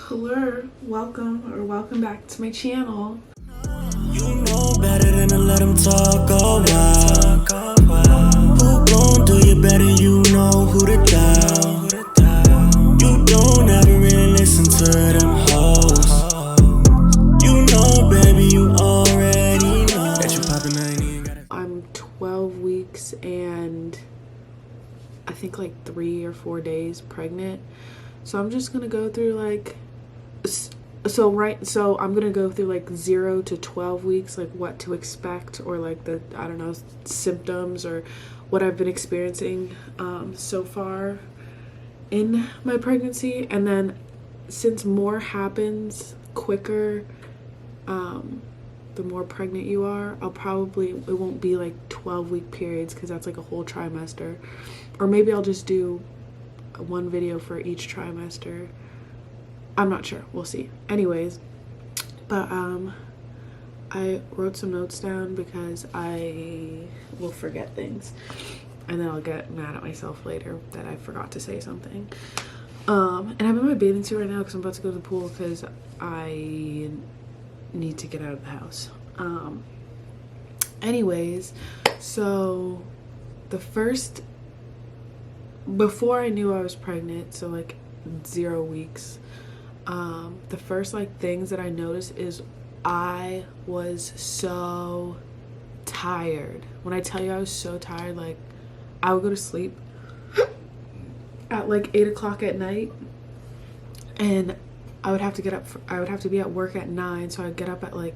Hello, welcome back to my channel. You know better than to let them talk a while. Who gon' do you better, you know who to dial. You don't ever really listen to them hoes. You know, baby, you already know that you poppin', I ain't even gotta. I'm 12 weeks and I think like 3 or 4 days pregnant. So I'm just gonna go through like so I'm gonna go through like 0 to 12 weeks, like what to expect, or like the, I don't know, symptoms or what I've been experiencing so far in my pregnancy. And then since more happens quicker, the more pregnant you are, it won't be like 12-week periods because that's like a whole trimester. Or maybe I'll just do one video for each trimester. I'm not sure. We'll see. Anyways, but I wrote some notes down because I will forget things. And then I'll get mad at myself later that I forgot to say something. And I'm in my bathing suit right now because I'm about to go to the pool because I need to get out of the house. Anyways, so before I knew I was pregnant, so like 0 weeks, the first like things that I noticed is I was so tired. When I tell you I was so tired, like I would go to sleep at like 8 o'clock at night, and I would have to be at work at 9, so I'd get up at like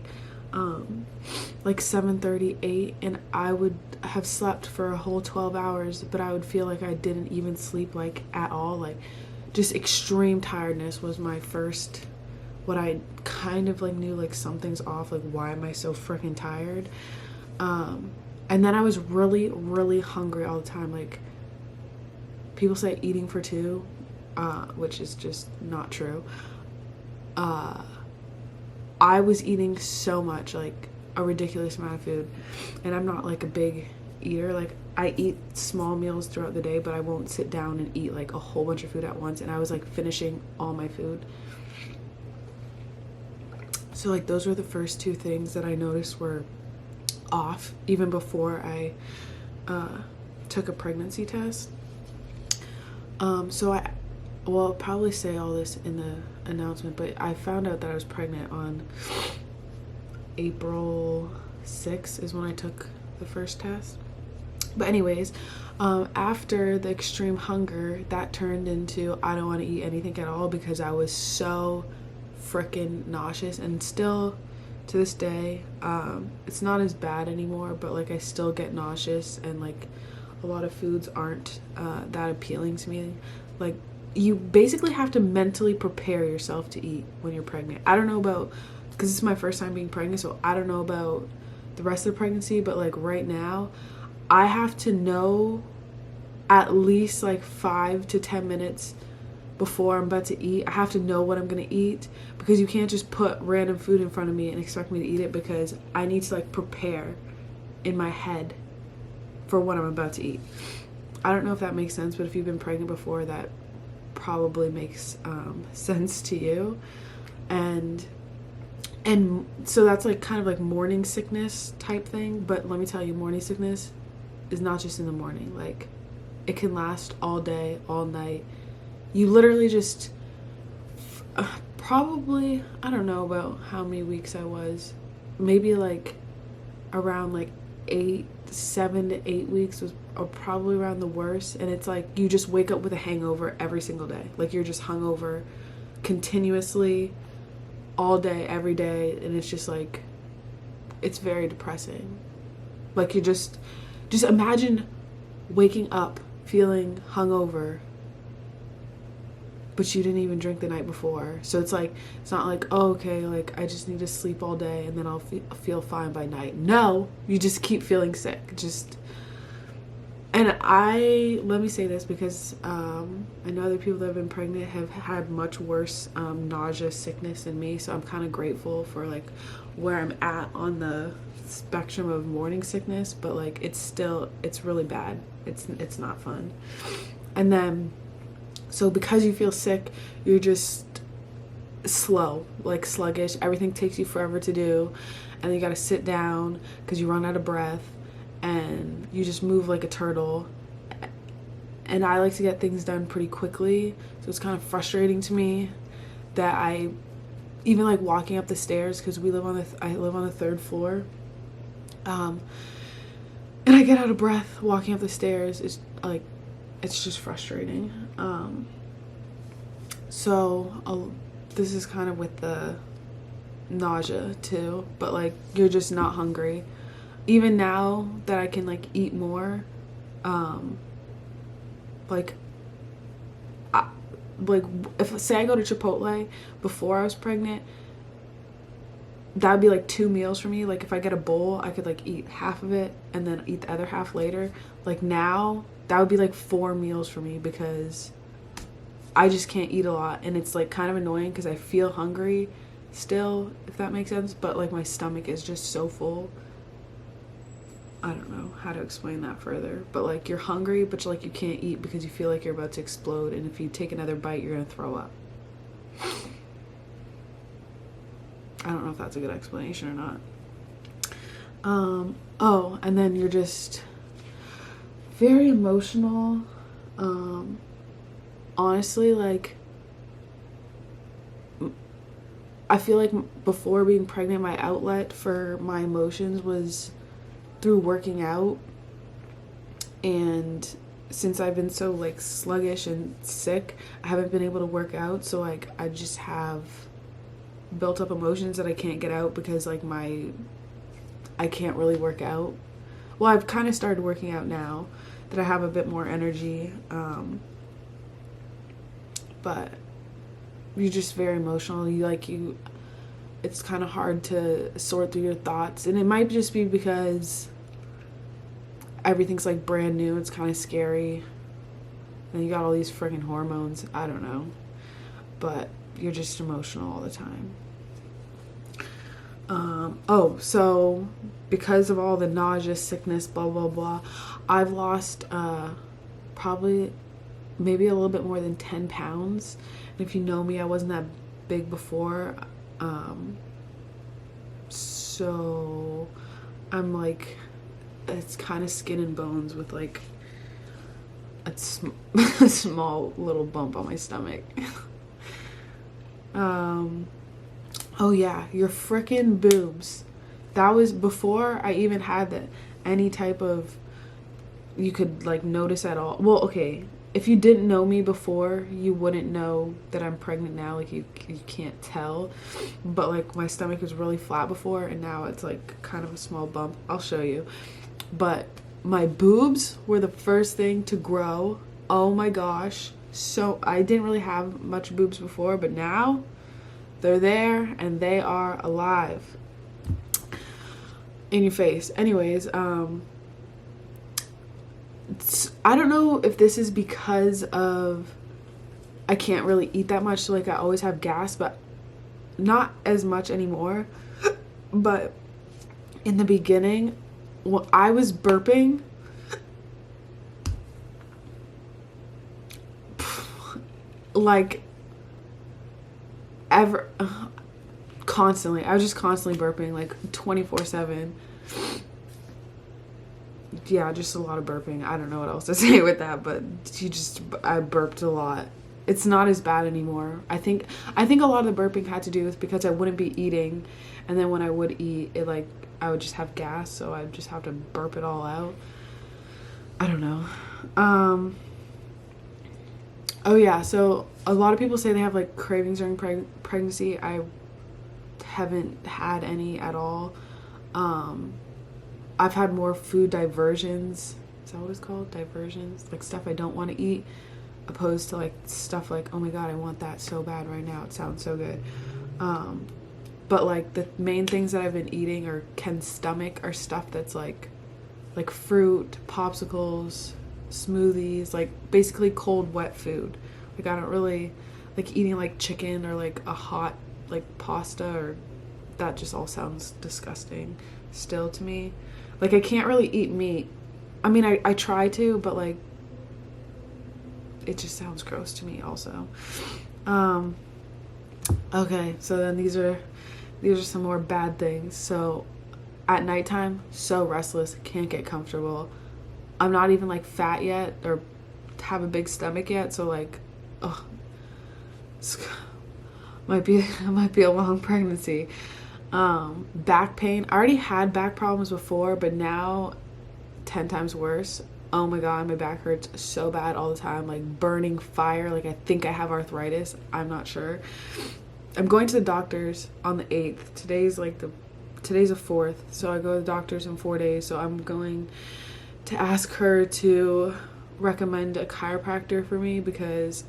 7:30, 8, and I would have slept for a whole 12 hours, but I would feel like I didn't even sleep like at all. Like just extreme tiredness was my first, what I kind of like knew like something's off, like why am I so freaking tired? And then I was really, really hungry all the time. Like people say eating for two, which is just not true. I was eating so much, like a ridiculous amount of food, and I'm not like a big eater. Like I eat small meals throughout the day, but I won't sit down and eat like a whole bunch of food at once. And I was like finishing all my food. So like those were the first two things that I noticed were off, even before I took a pregnancy test. So I'll probably say all this in the announcement, but I found out that I was pregnant on April 6th is when I took the first test. But anyways, after the extreme hunger, that turned into I don't want to eat anything at all because I was so freaking nauseous. And still to this day, it's not as bad anymore, but like I still get nauseous, and like a lot of foods aren't that appealing to me. Like you basically have to mentally prepare yourself to eat when you're pregnant. I don't know about, because this is my first time being pregnant, so I don't know about the rest of the pregnancy, but like right now I have to know at least like 5 to 10 minutes before I'm about to eat. I have to know what I'm gonna eat, because you can't just put random food in front of me and expect me to eat it, because I need to like prepare in my head for what I'm about to eat. I don't know if that makes sense, but if you've been pregnant before, that probably makes sense to you. And so that's like kind of like morning sickness type thing. But let me tell you, morning sickness is not just in the morning. Like it can last all day, all night. You literally just probably, I don't know about how many weeks I was, maybe like around like 7 to 8 weeks was probably around the worst. And it's like you just wake up with a hangover every single day. Like you're just hungover continuously all day, every day, and it's just like, it's very depressing. Like you just imagine waking up feeling hungover, but you didn't even drink the night before. So it's like, it's not like, oh, okay, like I just need to sleep all day and then I'll feel fine by night. No, you just keep feeling sick. And let me say this because I know other people that have been pregnant have had much worse nausea, sickness than me. So I'm kind of grateful for like where I'm at on the spectrum of morning sickness, but like it's really bad. It's not fun. And then, so because you feel sick, you're just slow, like sluggish. Everything takes you forever to do, and you got to sit down because you run out of breath, and you just move like a turtle. And I like to get things done pretty quickly, so it's kind of frustrating to me that I even like walking up the stairs, because I live on the third floor, and I get out of breath walking up the stairs. It's just frustrating. So this is kind of with the nausea too, but like you're just not hungry. Even now that I can like eat more, like if say I go to Chipotle before I was pregnant, that would be like 2 meals for me. Like if I get a bowl, I could like eat half of it and then eat the other half later. Like now that would be like 4 meals for me, because I just can't eat a lot, and it's like kind of annoying because I feel hungry still, if that makes sense, but like my stomach is just so full. I don't know how to explain that further, but like you're hungry, but like you can't eat because you feel like you're about to explode, and if you take another bite, you're gonna throw up. I don't know if that's a good explanation or not. Oh, and then you're just very emotional. Honestly, like I feel like before being pregnant, my outlet for my emotions was through working out, and since I've been so like sluggish and sick, I haven't been able to work out, so like I just have built up emotions that I can't get out because like I can't really work out. Well, I've kind of started working out now that I have a bit more energy, but you're just very emotional. It's kind of hard to sort through your thoughts, and it might just be because everything's like brand new. It's kind of scary, and you got all these freaking hormones. I don't know, but you're just emotional all the time. So because of all the nausea, sickness, blah blah blah, I've lost probably maybe a little bit more than 10 pounds. And if you know me, I wasn't that big before. So I'm like, it's kind of skin and bones with like a small little bump on my stomach. Oh yeah, your frickin' boobs. That was before I even had any type of, you could like notice at all. Well, okay, if you didn't know me before, you wouldn't know that I'm pregnant now. Like you can't tell, but like my stomach was really flat before, and now it's like kind of a small bump. I'll show you. But my boobs were the first thing to grow. Oh my gosh. So I didn't really have much boobs before, but now they're there and they are alive in your face. Anyways, I don't know if this is because of I can't really eat that much, so like I always have gas, but not as much anymore. But in the beginning, when I was burping, like constantly. I was just constantly burping, like 24/7. Yeah, just a lot of burping. I don't know what else to say with that, but I burped a lot. It's not as bad anymore. I think a lot of the burping had to do with because I wouldn't be eating, and then when I would eat, I would just have gas, so I'd just have to burp it all out. I don't know. Oh yeah, so a lot of people say they have like cravings during pregnancy. I haven't had any at all. I've had more food diversions. Is that what it's called? Diversions? Like stuff I don't want to eat, opposed to like stuff like, oh my god, I want that so bad right now. It sounds so good. But like the main things that I've been eating or can stomach are stuff that's like fruit, popsicles, smoothies, like basically cold, wet food. Like I don't really like eating like chicken or like a hot like pasta, or that just all sounds disgusting still to me. Like I can't really eat meat. I mean, I try to, but like it just sounds gross to me also. Okay, so then these are some more bad things. So at nighttime, so restless, can't get comfortable. I'm not even like fat yet or have a big stomach yet, so like, oh, might be a long pregnancy. Back pain. I already had back problems before, but now 10 times worse. Oh my god, my back hurts so bad all the time, like burning fire. Like I think I have arthritis. I'm not sure. I'm going to the doctor's on the 8th. Today's the 4th, so I go to the doctor's in 4 days. So I'm going to ask her to recommend a chiropractor for me because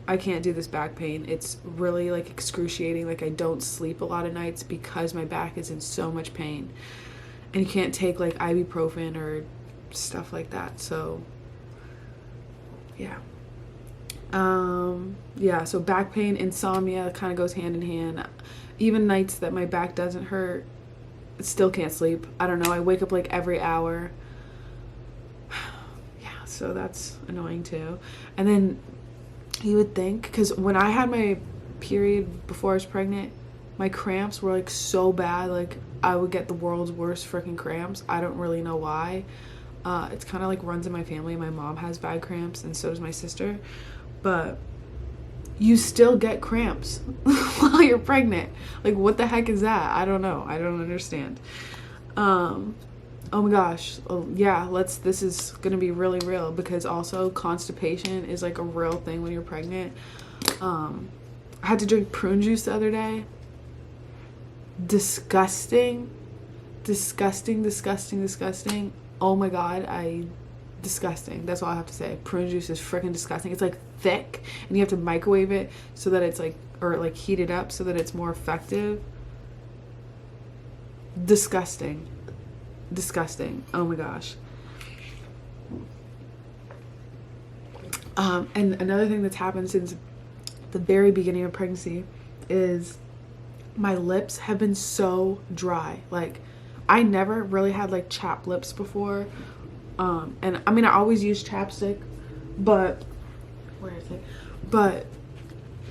I can't do this back pain. It's really like excruciating. Like I don't sleep a lot of nights because my back is in so much pain, and you can't take like ibuprofen or stuff like that. So yeah. So back pain, insomnia kind of goes hand in hand. Even nights that my back doesn't hurt, still can't sleep. I don't know, I wake up like every hour. Yeah, so that's annoying too. And then you would think, because when I had my period before I was pregnant, my cramps were like so bad, like I would get the world's worst freaking cramps. I don't really know why. It's kind of like runs in my family. My mom has bad cramps and so does my sister, but you still get cramps while you're pregnant. Like what the heck is that? I don't know. I don't understand. Oh my gosh. Oh, yeah, this is gonna be really real, because also constipation is like a real thing when you're pregnant. I had to drink prune juice the other day. Disgusting. Oh my god, disgusting. That's all I have to say. Prune juice is freaking disgusting. It's like thick and you have to microwave it so that it's like, or like heat it up so that it's more effective. Disgusting. Oh my gosh. And another thing that's happened since the very beginning of pregnancy is my lips have been so dry. Like I never really had like chapped lips before. And I mean, I always use chapstick, but where is it? But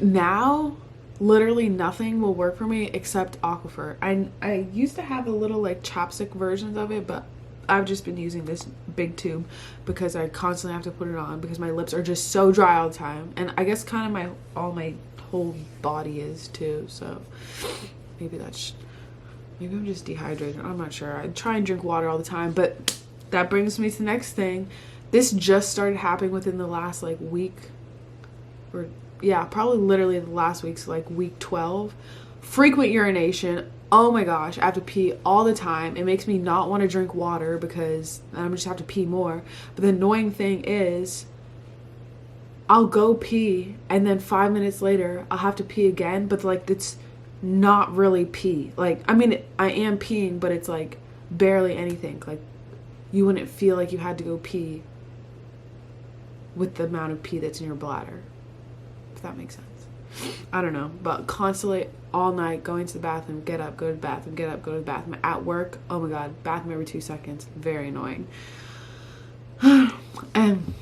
now literally nothing will work for me except Aquifer. I used to have a little like chapstick versions of it, but I've just been using this big tube because I constantly have to put it on because my lips are just so dry all the time. And I guess kind of my whole body is too. So maybe I'm just dehydrated. I'm not sure. I try and drink water all the time, but that brings me to the next thing. This just started happening within the last like week, or yeah, probably literally the last week, so like week 12. Frequent urination. Oh my gosh, I have to pee all the time. It makes me not want to drink water because I'm just have to pee more. But the annoying thing is I'll go pee and then 5 minutes later I'll have to pee again, but like it's not really pee. Like, I mean, I am peeing, but it's like barely anything. Like you wouldn't feel like you had to go pee with the amount of pee that's in your bladder, if that makes sense. I don't know, but constantly all night going to the bathroom, get up, go to the bathroom, get up, go to the bathroom. At work, oh my god, bathroom every 2 seconds. Very annoying. And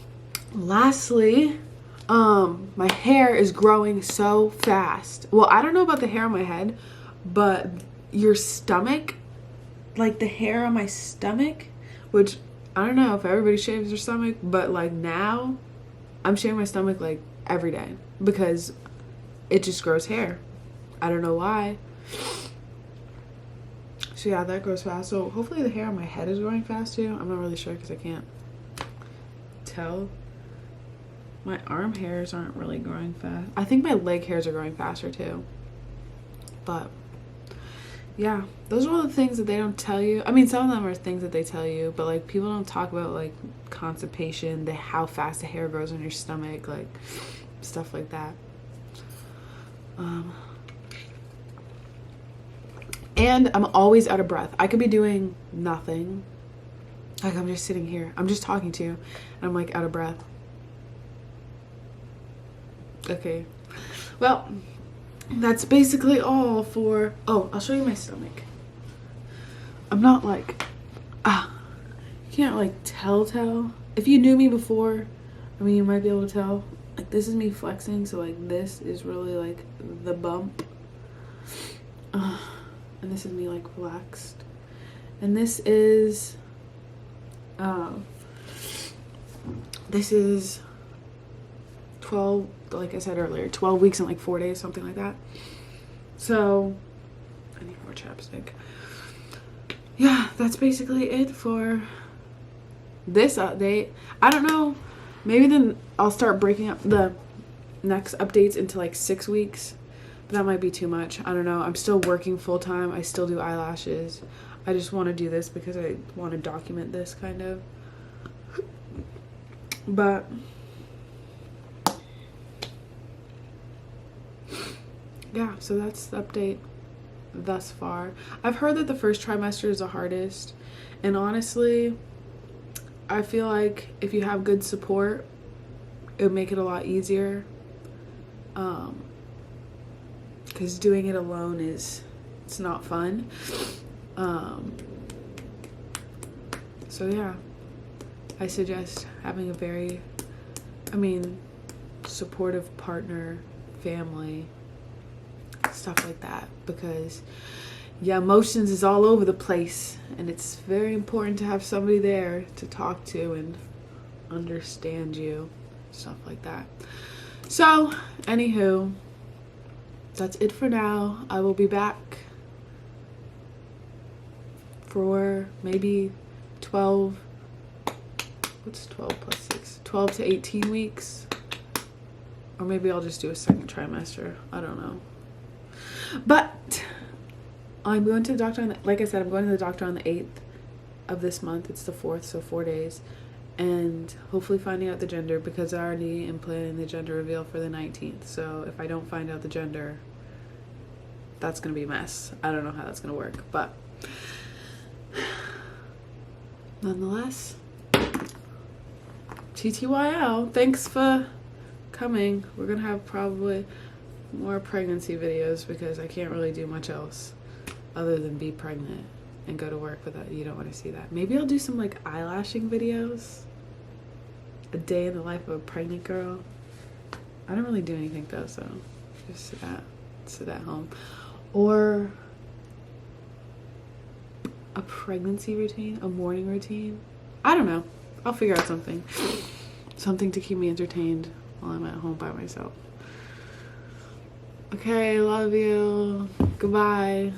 lastly, my hair is growing so fast. Well, I don't know about the hair on my head, but your stomach, like the hair on my stomach, which I don't know if everybody shaves their stomach, but like now I'm shaving my stomach like every day because it just grows hair. I don't know why. So yeah, that grows fast. So hopefully the hair on my head is growing fast too. I'm not really sure because I can't tell. My arm hairs aren't really growing fast. I think my leg hairs are growing faster too. But yeah, those are all the things that they don't tell you. I mean, some of them are things that they tell you, but like people don't talk about like constipation, how fast the hair grows on your stomach, like stuff like that. And I'm always out of breath. I could be doing nothing. Like I'm just sitting here. I'm just talking to you and I'm like out of breath. Okay. Well, that's basically all for... Oh, I'll show you my stomach. I'm not like... you can't like tell. If you knew me before, I mean, you might be able to tell. Like this is me flexing, so like this is really like the bump. And this is me like relaxed. And this is 12, like I said earlier, 12 weeks and like 4 days, something like that. So I need more chapstick. Yeah, that's basically it for this update. I don't know, maybe then I'll start breaking up the next updates into like 6 weeks, but that might be too much. I don't know. I'm still working full-time. I still do eyelashes. I just want to do this because I want to document this kind of. But yeah, so that's the update thus far. I've heard that the first trimester is the hardest, and honestly, I feel like if you have good support, it would make it a lot easier. Because doing it alone it's not fun. So yeah, I suggest having a very, supportive partner, family, stuff like that, because yeah, emotions is all over the place, and it's very important to have somebody there to talk to and understand you, stuff like that. So anywho, that's it for now. I will be back for maybe 12, what's 12 plus 6? 12 to 18 weeks. Or maybe I'll just do a second trimester. I don't know. But I'm going to the doctor like I said, I'm going to the doctor on the 8th of this month. It's the 4th, so 4 days. And hopefully finding out the gender, because I already am planning the gender reveal for the 19th. So if I don't find out the gender, that's going to be a mess. I don't know how that's going to work. But nonetheless, TTYL, thanks for coming. We're going to have probably more pregnancy videos because I can't really do much else other than be pregnant and go to work, but that you don't want to see that. Maybe I'll do some like eyelashing videos. A day in the life of a pregnant girl. I don't really do anything though, so just sit at home. Or a pregnancy routine, a morning routine. I don't know. I'll figure out something. Something to keep me entertained while I'm at home by myself. Okay, love you. Goodbye.